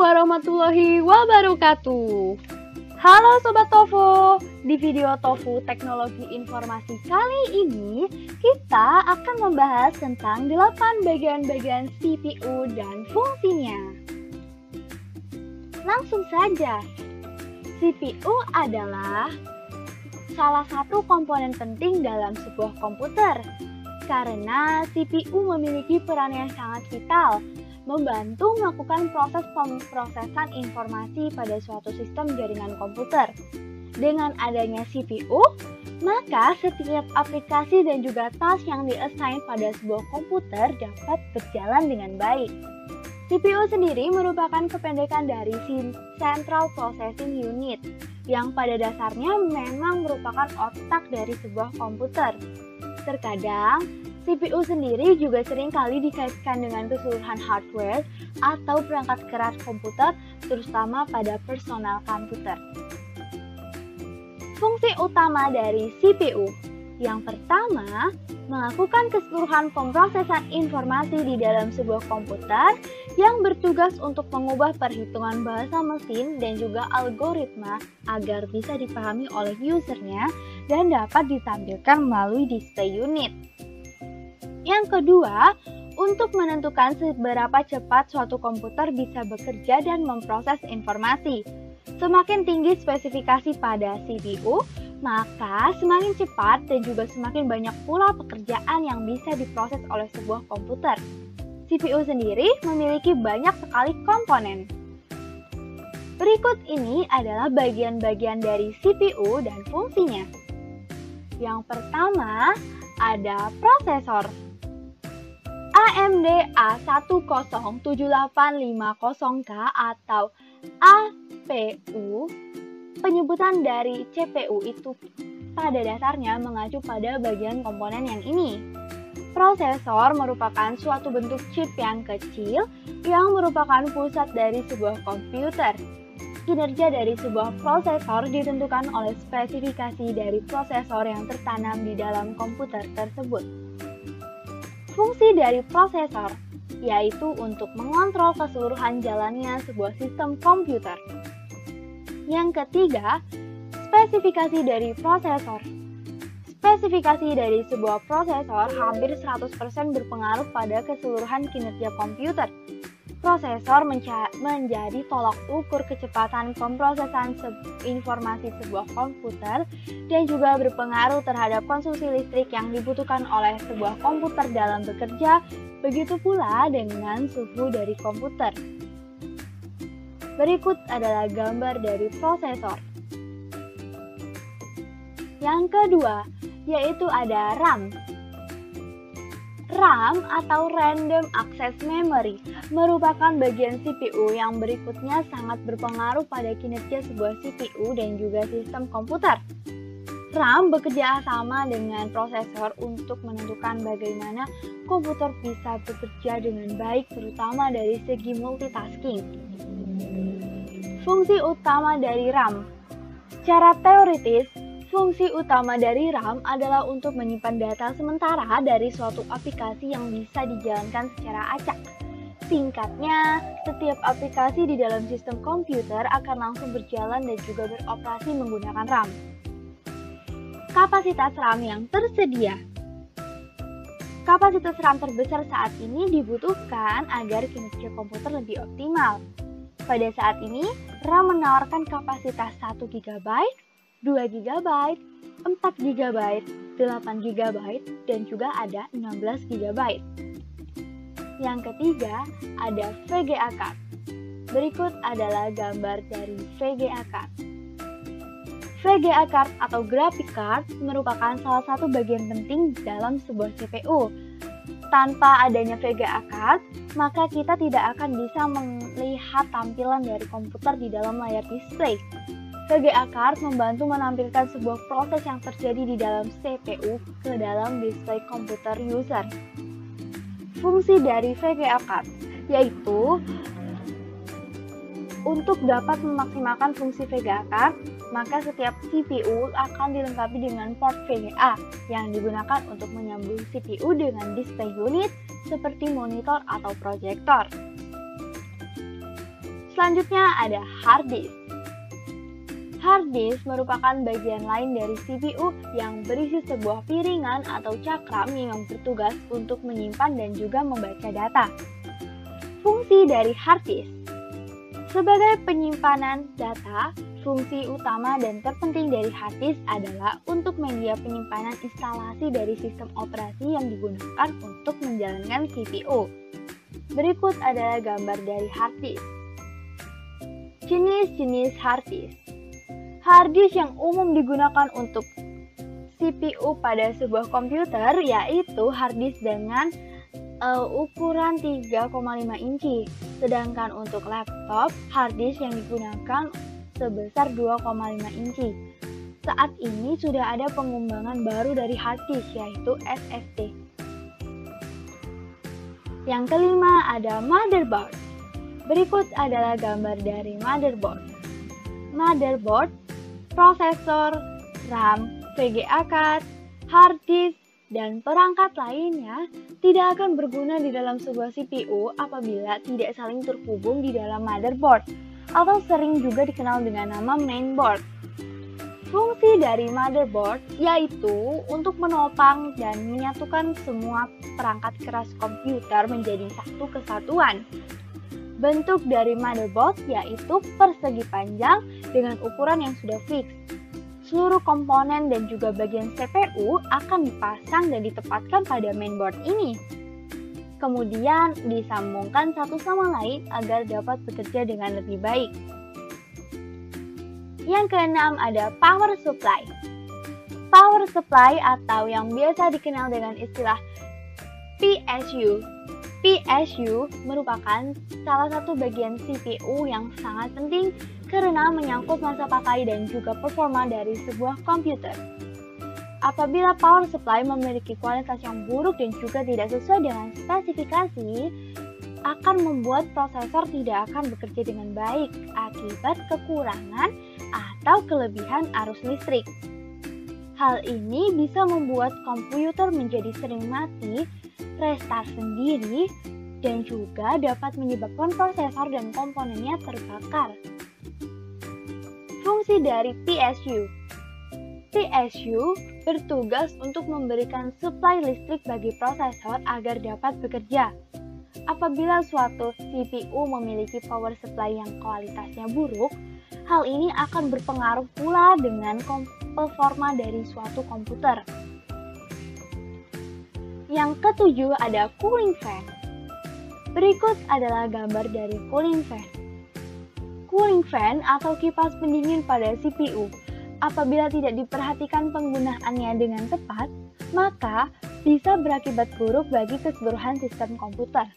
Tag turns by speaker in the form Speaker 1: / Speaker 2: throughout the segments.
Speaker 1: warahmatullahi wabarakatuh. Halo Sobat Tofu, di video Tofu Teknologi Informasi kali ini kita akan membahas tentang 8 bagian-bagian CPU dan fungsinya. Langsung saja, CPU adalah salah satu komponen penting dalam sebuah komputer karena CPU memiliki peran yang sangat vital membantu melakukan proses pemrosesan informasi pada suatu sistem jaringan komputer. Dengan adanya CPU, maka setiap aplikasi dan juga task yang di-assign pada sebuah komputer dapat berjalan dengan baik. CPU sendiri merupakan kependekan dari Central Processing Unit, yang pada dasarnya memang merupakan otak dari sebuah komputer. Terkadang, CPU sendiri juga sering kali dikaitkan dengan keseluruhan hardware atau perangkat keras komputer, terutama pada personal komputer. Fungsi utama dari CPU yang pertama, melakukan keseluruhan pemrosesan informasi di dalam sebuah komputer yang bertugas untuk mengubah perhitungan bahasa mesin dan juga algoritma agar bisa dipahami oleh usernya dan dapat ditampilkan melalui display unit. Yang kedua, untuk menentukan seberapa cepat suatu komputer bisa bekerja dan memproses informasi. Semakin tinggi spesifikasi pada CPU, maka semakin cepat dan juga semakin banyak pula pekerjaan yang bisa diproses oleh sebuah komputer. CPU sendiri memiliki banyak sekali komponen. Berikut ini adalah bagian-bagian dari CPU dan fungsinya. Yang pertama, ada prosesor. AMD A107850K atau APU, penyebutan dari CPU itu pada dasarnya mengacu pada bagian komponen yang ini. Prosesor merupakan suatu bentuk chip yang kecil yang merupakan pusat dari sebuah komputer. Kinerja dari sebuah prosesor ditentukan oleh spesifikasi dari prosesor yang tertanam di dalam komputer tersebut. Fungsi dari prosesor yaitu untuk mengontrol keseluruhan jalannya sebuah sistem komputer. Yang ketiga, spesifikasi dari prosesor. Spesifikasi dari sebuah prosesor hampir 100% berpengaruh pada keseluruhan kinerja komputer. Prosesor menjadi tolak ukur kecepatan pemrosesan informasi sebuah komputer dan juga berpengaruh terhadap konsumsi listrik yang dibutuhkan oleh sebuah komputer dalam bekerja, begitu pula dengan suhu dari komputer. Berikut adalah gambar dari prosesor. Yang kedua, yaitu ada RAM. RAM atau Random Access Memory merupakan bagian CPU yang berikutnya sangat berpengaruh pada kinerja sebuah CPU dan juga sistem komputer. RAM bekerja sama dengan prosesor untuk menentukan bagaimana komputer bisa bekerja dengan baik, terutama dari segi multitasking. Fungsi utama dari RAM. Secara teoritis, fungsi utama dari RAM adalah untuk menyimpan data sementara dari suatu aplikasi yang bisa dijalankan secara acak. Singkatnya, setiap aplikasi di dalam sistem komputer akan langsung berjalan dan juga beroperasi menggunakan RAM. Kapasitas RAM yang tersedia. Kapasitas RAM terbesar saat ini dibutuhkan agar kinerja komputer lebih optimal. Pada saat ini, RAM menawarkan kapasitas 1 GB, 2 GB, 4 GB, 8 GB, dan juga ada 16 GB. Yang ketiga, ada VGA card. Berikut adalah gambar dari VGA card. VGA card atau graphic card merupakan salah satu bagian penting dalam sebuah CPU. Tanpa adanya VGA card, maka kita tidak akan bisa melihat tampilan dari komputer di dalam layar display. VGA card membantu menampilkan sebuah proses yang terjadi di dalam CPU ke dalam display komputer user. Fungsi dari VGA card yaitu untuk dapat memaksimalkan fungsi VGA card, maka setiap CPU akan dilengkapi dengan port VGA yang digunakan untuk menyambung CPU dengan display unit seperti monitor atau proyektor. selanjutnya ada hard disk. Hard disk merupakan bagian lain dari CPU yang berisi sebuah piringan atau cakram yang bertugas untuk menyimpan dan juga membaca data. Fungsi dari hard disk. Sebagai penyimpanan data, fungsi utama dan terpenting dari hard disk adalah untuk media penyimpanan instalasi dari sistem operasi yang digunakan untuk menjalankan CPU. Berikut adalah gambar dari hard disk. Jenis-jenis hard disk. Hard disk yang umum digunakan untuk CPU pada sebuah komputer yaitu hard disk dengan ukuran 3,5 inci. Sedangkan untuk laptop, hard disk yang digunakan sebesar 2,5 inci. Saat ini sudah ada pengembangan baru dari hard disk yaitu SSD. Yang kelima ada motherboard. Berikut adalah gambar dari motherboard. Motherboard, prosesor, RAM, VGA card, hard disk, dan perangkat lainnya tidak akan berguna di dalam sebuah CPU apabila tidak saling terhubung di dalam motherboard atau sering juga dikenal dengan nama mainboard. Fungsi dari motherboard yaitu untuk menopang dan menyatukan semua perangkat keras komputer menjadi satu kesatuan. Bentuk dari motherboard yaitu persegi panjang dengan ukuran yang sudah fix. Seluruh komponen dan juga bagian CPU akan dipasang dan ditempatkan pada mainboard ini. Kemudian disambungkan satu sama lain agar dapat bekerja dengan lebih baik. Yang keenam ada power supply. Power supply atau yang biasa dikenal dengan istilah PSU. PSU merupakan salah satu bagian CPU yang sangat penting karena menyangkut masa pakai dan juga performa dari sebuah komputer. Apabila power supply memiliki kualitas yang buruk dan juga tidak sesuai dengan spesifikasi, akan membuat prosesor tidak akan bekerja dengan baik akibat kekurangan atau kelebihan arus listrik. Hal ini bisa membuat komputer menjadi sering mati, restart sendiri, dan juga dapat menyebabkan prosesor dan komponennya terbakar. Fungsi dari PSU. PSU bertugas untuk memberikan suplai listrik bagi prosesor agar dapat bekerja. Apabila suatu CPU memiliki power supply yang kualitasnya buruk, hal ini akan berpengaruh pula dengan performa dari suatu komputer. Yang ketujuh ada cooling fan. Berikut adalah gambar dari cooling fan. Cooling fan atau kipas pendingin pada CPU. Apabila tidak diperhatikan penggunaannya dengan tepat, maka bisa berakibat buruk bagi keseluruhan sistem komputer.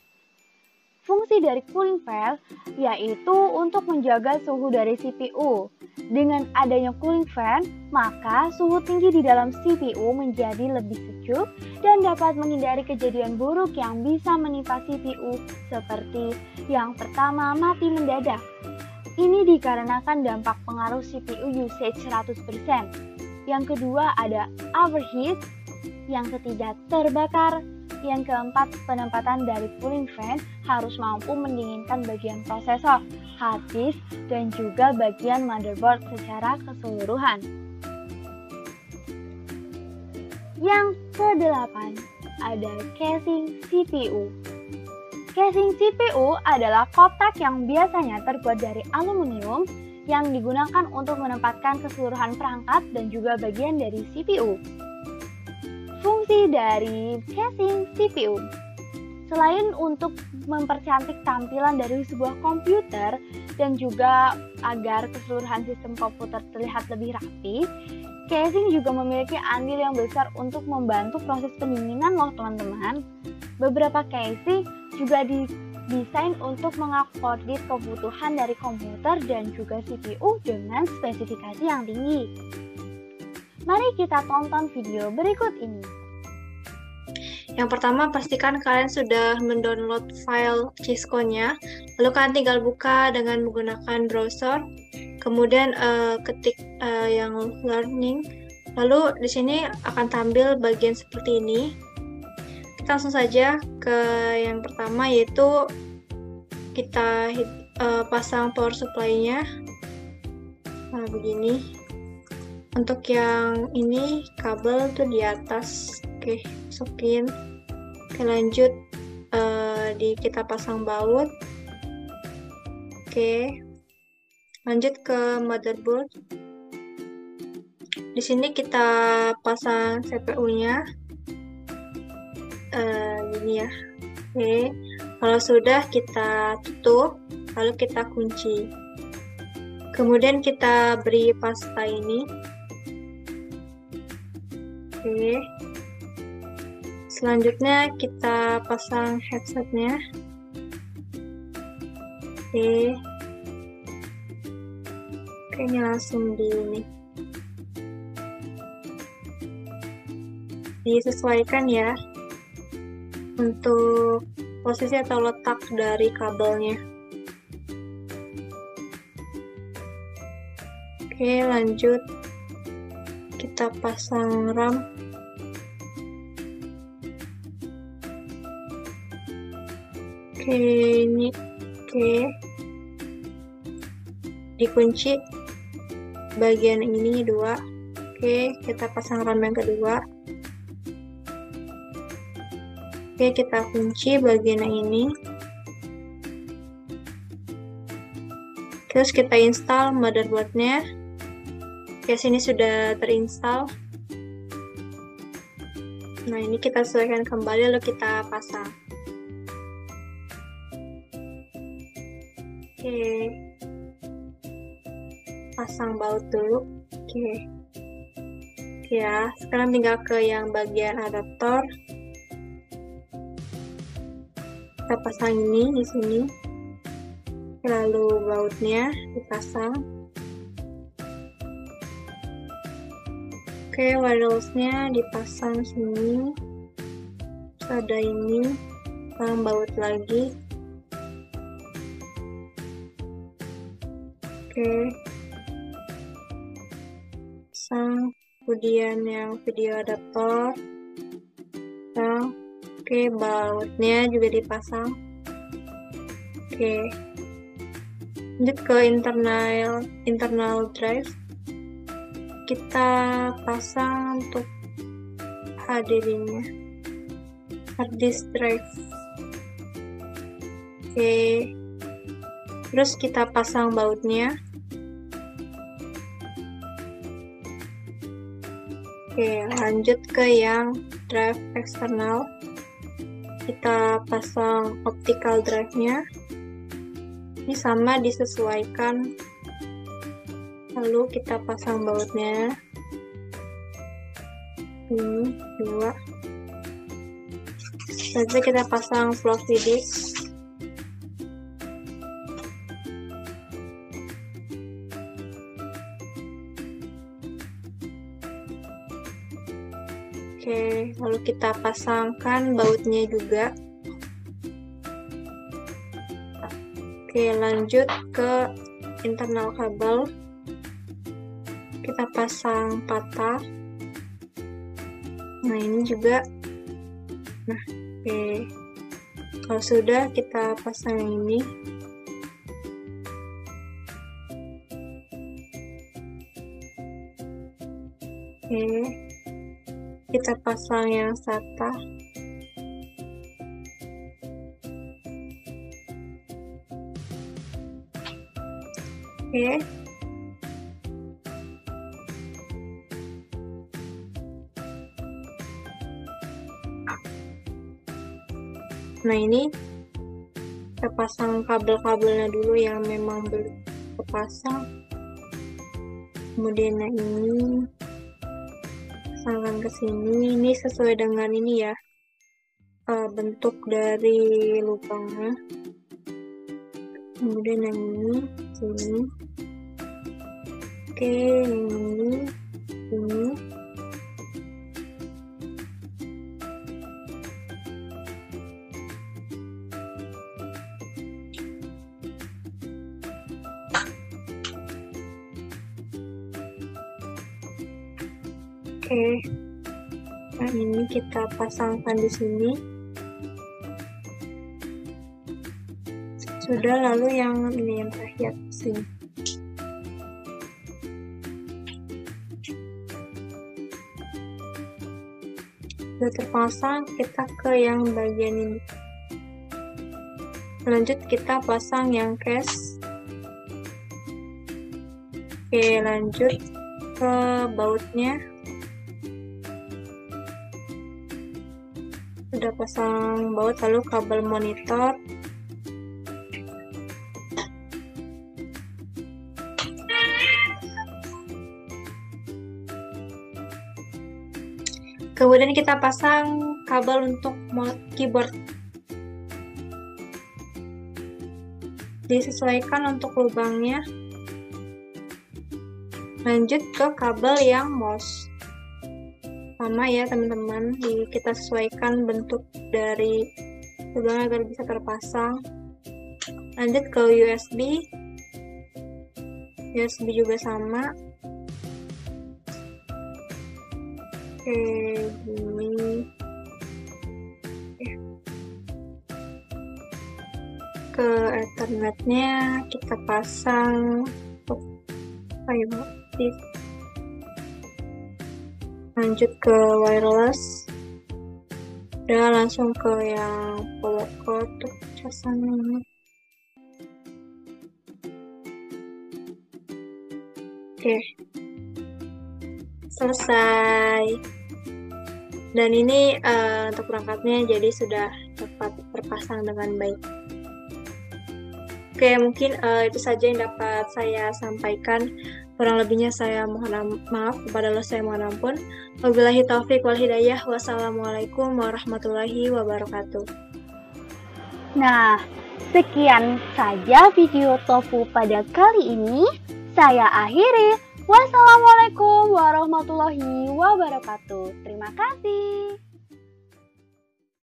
Speaker 1: Fungsi dari cooling fan yaitu untuk menjaga suhu dari CPU. Dengan adanya cooling fan, maka suhu tinggi di dalam CPU menjadi lebih sejuk dan dapat menghindari kejadian buruk yang bisa menimpa CPU seperti yang pertama mati mendadak. Ini dikarenakan dampak pengaruh CPU usage 100%. Yang kedua ada overheat, yang ketiga terbakar, yang keempat penempatan dari cooling fan harus mampu mendinginkan bagian prosesor, hard disk, dan juga bagian motherboard secara keseluruhan. Yang kedelapan ada casing CPU. Casing CPU adalah kotak yang biasanya terbuat dari aluminium yang digunakan untuk menempatkan keseluruhan perangkat dan juga bagian dari CPU. Fungsi dari casing CPU. Selain untuk mempercantik tampilan dari sebuah komputer dan juga agar keseluruhan sistem komputer terlihat lebih rapi, casing juga memiliki andil yang besar untuk membantu proses pendinginan loh teman-teman. Beberapa casing juga didesain untuk mengakomodir kebutuhan dari komputer dan juga CPU dengan spesifikasi yang tinggi. Mari kita tonton video berikut ini.
Speaker 2: Yang pertama, pastikan kalian sudah mendownload file Cisco-nya. Lalu kalian tinggal buka dengan menggunakan browser. Kemudian ketik yang learning. Lalu di sini akan tampil bagian seperti ini. Kita langsung saja ke yang pertama, yaitu kita pasang power supply-nya. Nah, begini. Untuk yang ini kabel tuh di atas. Oke, masukin. Oke, lanjut kita pasang baut. Oke, lanjut ke motherboard. Di sini kita pasang CPU-nya. Gini ya. Oke, kalau sudah kita tutup, lalu kita kunci. Kemudian kita beri pasta ini. Oke. Selanjutnya kita pasang headsetnya. Oke. Kayaknya langsung disesuaikan ya untuk posisi atau letak dari kabelnya. Oke, lanjut kita pasang RAM. Oke, ini dikunci bagian ini 2. Oke, kita pasang RAM yang kedua. Oke, kita kunci bagian yang ini. Terus kita install motherboardnya. Oke, sini sudah terinstall. Nah, ini kita sesuaikan kembali lalu kita pasang. Oke, pasang baut dulu. Oke, ya, sekarang tinggal ke yang bagian adaptor. Kita pasang ini di sini, lalu bautnya dipasang. Oke, wirelessnya dipasang sini. Terus ada ini, pasang baut lagi. Oke, pasang. Kemudian yang video adaptor, pasang. Oke, bautnya juga dipasang. Oke, lanjut ke internal drive. Kita pasang untuk HDD-nya, hard disk drive. Oke, terus kita pasang bautnya. Oke, lanjut ke yang drive eksternal. Kita pasang optical drive-nya. Ini sama disesuaikan. Lalu kita pasang bautnya. Ini 2. Selanjutnya kita pasang floppy disk. Oke, lalu kita pasangkan bautnya juga. Oke, lanjut ke internal kabel. Kita pasang patah. Nah, ini juga. Nah, oke. Kalau sudah, kita pasang yang ini. Oke. Kita pasang yang SATA. Oke. Nah, ini kita pasang kabel-kabelnya dulu yang memang belum terpasang. Kemudian yang ini pasangkan ke sini. Ini sesuai dengan ini ya, bentuk dari lubangnya. Kemudian yang ini sini. Oke, yang ini ini. Oke, nah ini kita pasangkan di sini. Sudah, lalu yang ini yang terakhir sini. Sudah terpasang, kita ke yang bagian ini. Lanjut kita pasang yang case. Oke, lanjut ke bautnya. Sudah pasang baut, lalu kabel monitor. Kemudian kita pasang kabel untuk keyboard. Disesuaikan untuk lubangnya. Lanjut ke kabel yang mouse. Sama ya teman-teman, kita sesuaikan bentuk dari lubang agar bisa terpasang. Lanjut ke USB. USB juga sama. Oke, gini. Ke Ethernetnya kita pasang fiber optik. Lanjut ke wireless. Udah langsung ke yang power cord untuk casannya. Oke. Selesai. Dan ini untuk perangkatnya jadi sudah dapat terpasang dengan baik. Oke, mungkin itu saja yang dapat saya sampaikan. Kurang lebihnya saya mohon maaf, kepada Allah saya mohon ampun. Wabillahi taufik wal hidayah. Wassalamualaikum warahmatullahi wabarakatuh.
Speaker 1: Nah, sekian saja video TOEFL pada kali ini. Saya akhiri. Wassalamualaikum warahmatullahi wabarakatuh. Terima kasih.